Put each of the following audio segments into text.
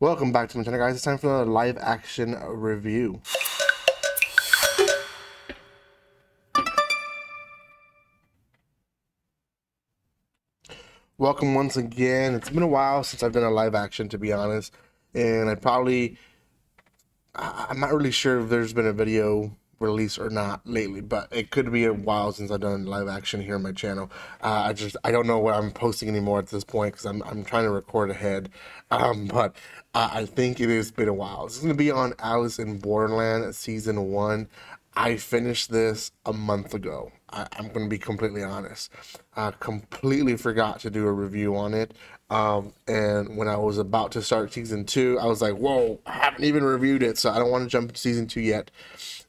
Welcome back to my channel, guys. It's time for another live action review. Welcome once again. It's been a while since I've done a live action, to be honest, and I'm not really sure if there's been a video release or not lately, but it could be a while since I've done live action here on my channel. I don't know what I'm posting anymore at this point because I'm trying to record ahead. But I think it has been a while. This is going to be on Alice in Borderland season 1. I finished this a month ago. I'm going to be completely honest. I completely forgot to do a review on it. And when I was about to start season 2, I was like, whoa, I haven't even reviewed it. So I don't want to jump into season 2 yet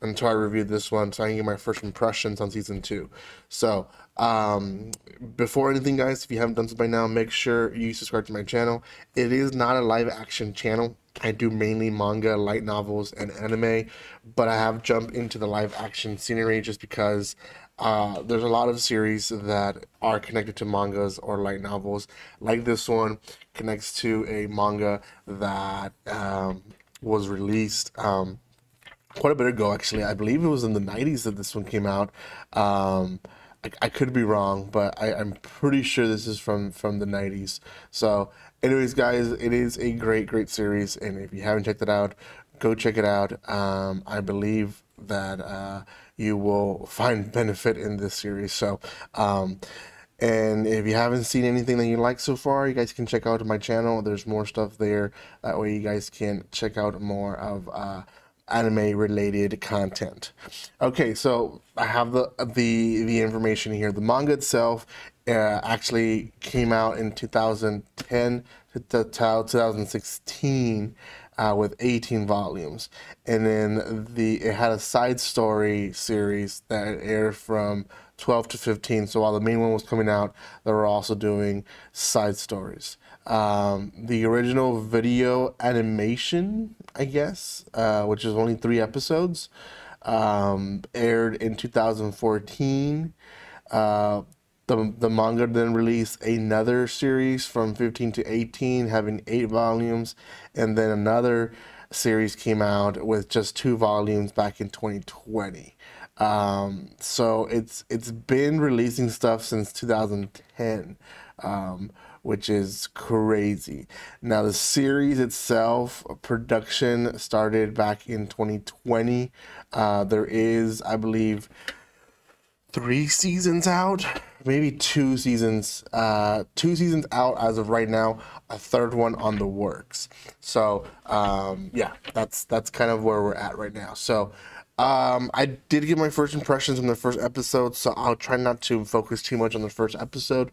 until I review this one, so I can get my first impressions on season 2. So before anything, guys, if you haven't done so by now, make sure you subscribe to my channel. It is not a live action channel. I do mainly manga, light novels, and anime, but I have jumped into the live action scenery just because there's a lot of series that are connected to mangas or light novels. Like this one connects to a manga that was released quite a bit ago, actually. I believe it was in the 90s that this one came out. I could be wrong, but I'm pretty sure this is from the 90s. So anyways, guys, it is a great series, and if you haven't checked it out, go check it out. I believe that you will find benefit in this series. So and if you haven't seen anything that you like so far, you guys can check out my channel. There's more stuff there. That way you guys can check out more of anime related content. Okay, so I have the information here. The manga itself actually came out in 2010 to 2016 with 18 volumes, and then it had a side story series that aired from 12 to 15. So while the main one was coming out, they were also doing side stories. The original video animation, I guess, which is only 3 episodes, aired in 2014. The manga then released another series from 15 to 18, having 8 volumes, and then another series came out with just 2 volumes back in 2020. So it's been releasing stuff since 2010, which is crazy. Now the series itself, production started back in 2020. There is, I believe, 3 seasons out, maybe 2 seasons, 2 seasons out as of right now, a 3rd one on the works. So yeah, that's kind of where we're at right now. So I did get my first impressions on the first episode, so I'll try not to focus too much on the first episode.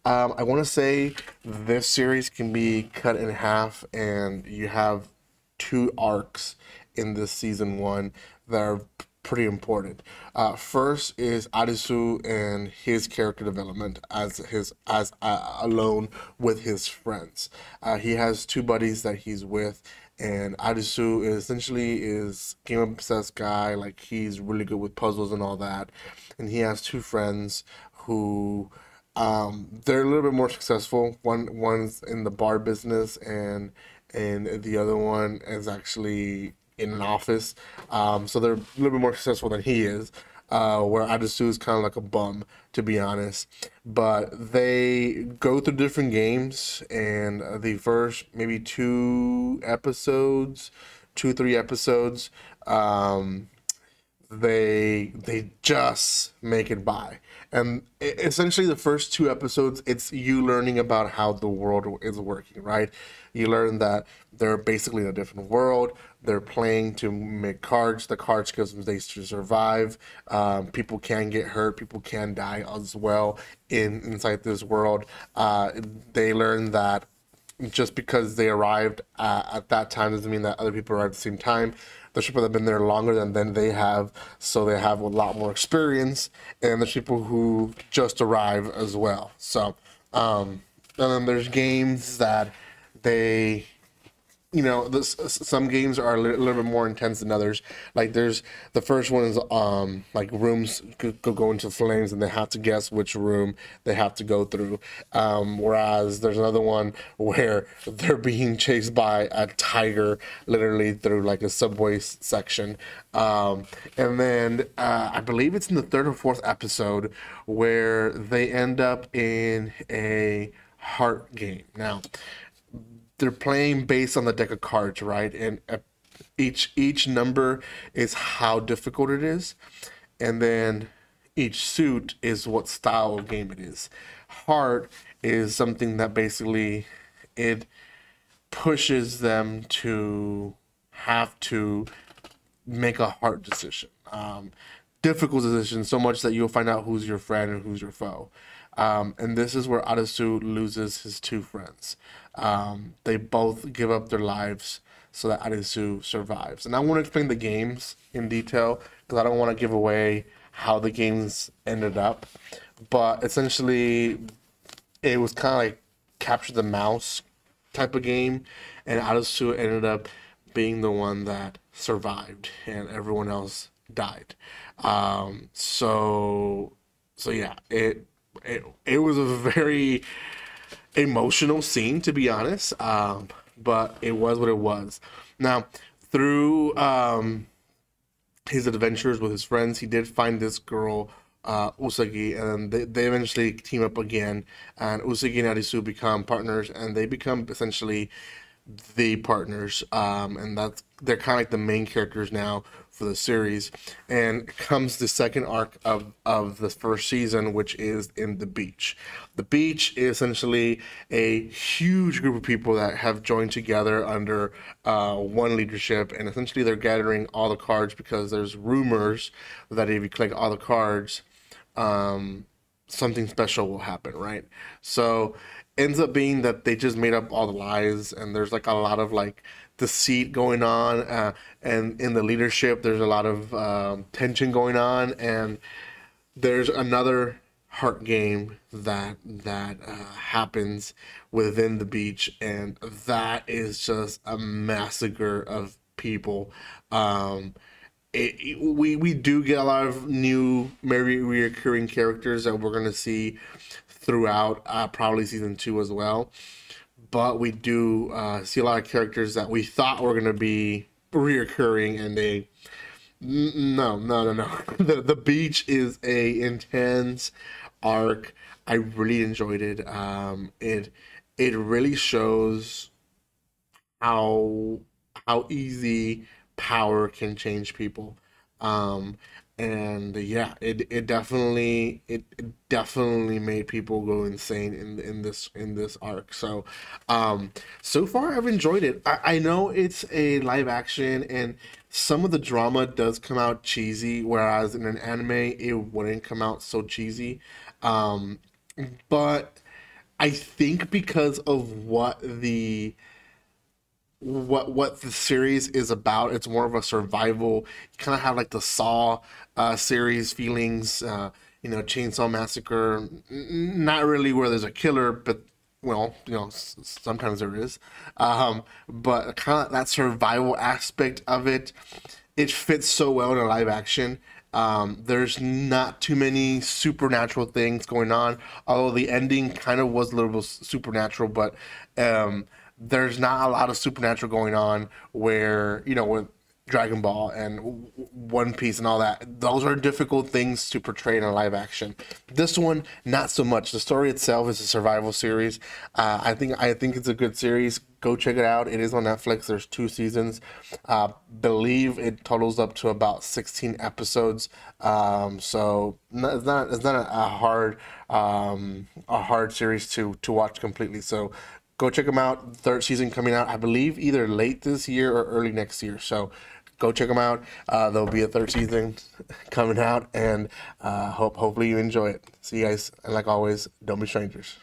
I want to say this series can be cut in half, and you have 2 arcs in this season 1 that are pretty important. First is Arisu and his character development alone with his friends. He has 2 buddies that he's with, and Arisu essentially is game obsessed guy. Like, he's really good with puzzles and all that, and he has 2 friends who they're a little bit more successful. One's in the bar business, and the other one is actually in an office. So they're a little bit more successful than he is, where Adisu is kind of like a bum, to be honest. But they go through different games, and the first maybe 3 episodes, they just make it by. And essentially the first 2 episodes, it's you learning about how the world is working, right? You learn that they're basically in a different world. They're playing to make cards. The cards gives them days to survive. People can get hurt. People can die as well inside this world. They learn that just because they arrived at that time doesn't mean that other people arrived at the same time. There's people that have been there longer than they have, so they have a lot more experience, and there's people who just arrive as well. So, and then there's games that they some games are little bit more intense than others. Like there's the first one is like rooms go into flames and they have to guess which room they have to go through. Whereas there's another one where they're being chased by a tiger literally through like a subway section. And then I believe it's in the third or fourth episode where they end up in a heart game. Now they're playing based on the deck of cards, right? And each number is how difficult it is, and then each suit is what style of game it is. Heart is something that basically it pushes them to have to make a hard decision. Difficult decision, so much that you'll find out who's your friend and who's your foe. And this is where Arisu loses his two friends. They both give up their lives so that Arisu survives. And I want to explain the games in detail because I don't want to give away how the games ended up. But essentially, it was kind of like capture the mouse type of game, and Arisu ended up being the one that survived, and everyone else died. So yeah, it was a very emotional scene, to be honest, but it was what it was. Now, through his adventures with his friends, he did find this girl, Usagi, and they eventually team up again, and Usagi and Arisu become partners, and they become essentially the partners, and they're kind of like the main characters now for the series. And comes the second arc of the first season, which is in the beach. The beach is essentially a huge group of people that have joined together under one leadership, and essentially they're gathering all the cards because there's rumors that if you collect all the cards, something special will happen, right? So ends up being that they just made up all the lies, and there's like a lot of like deceit going on, and in the leadership there's a lot of tension going on, and there's another heart game that happens within the beach, and that is just a massacre of people. We do get a lot of new, maybe reoccurring characters that we're gonna see throughout probably season 2 as well. But we do see a lot of characters that we thought were going to be reoccurring, and no. The beach is a intense arc. I really enjoyed it. It really shows how easy power can change people. And yeah, it definitely made people go insane in this arc. So so far I've enjoyed it. I know it's a live action, and some of the drama does come out cheesy, whereas in an anime it wouldn't come out so cheesy. But I think because of what the series is about, it's more of a survival. You kind of have like the Saw series feelings, Chainsaw Massacre. Not really where there's a killer, but well, sometimes there is. But kind of that survival aspect of it, it fits so well in a live action. There's not too many supernatural things going on, although the ending kind of was a little bit supernatural, but there's not a lot of supernatural going on where, with Dragon Ball and One Piece and all that. Those are difficult things to portray in a live action. This one, not so much. The story itself is a survival series. I think it's a good series. Go check it out. It is on Netflix. There's 2 seasons. Believe it totals up to about 16 episodes. So it's not a hard series to watch completely. So go check them out. Third season coming out, I believe, either late this year or early next year. So go check them out. There'll be a third season coming out, and hopefully you enjoy it. See you guys, and like always, don't be strangers.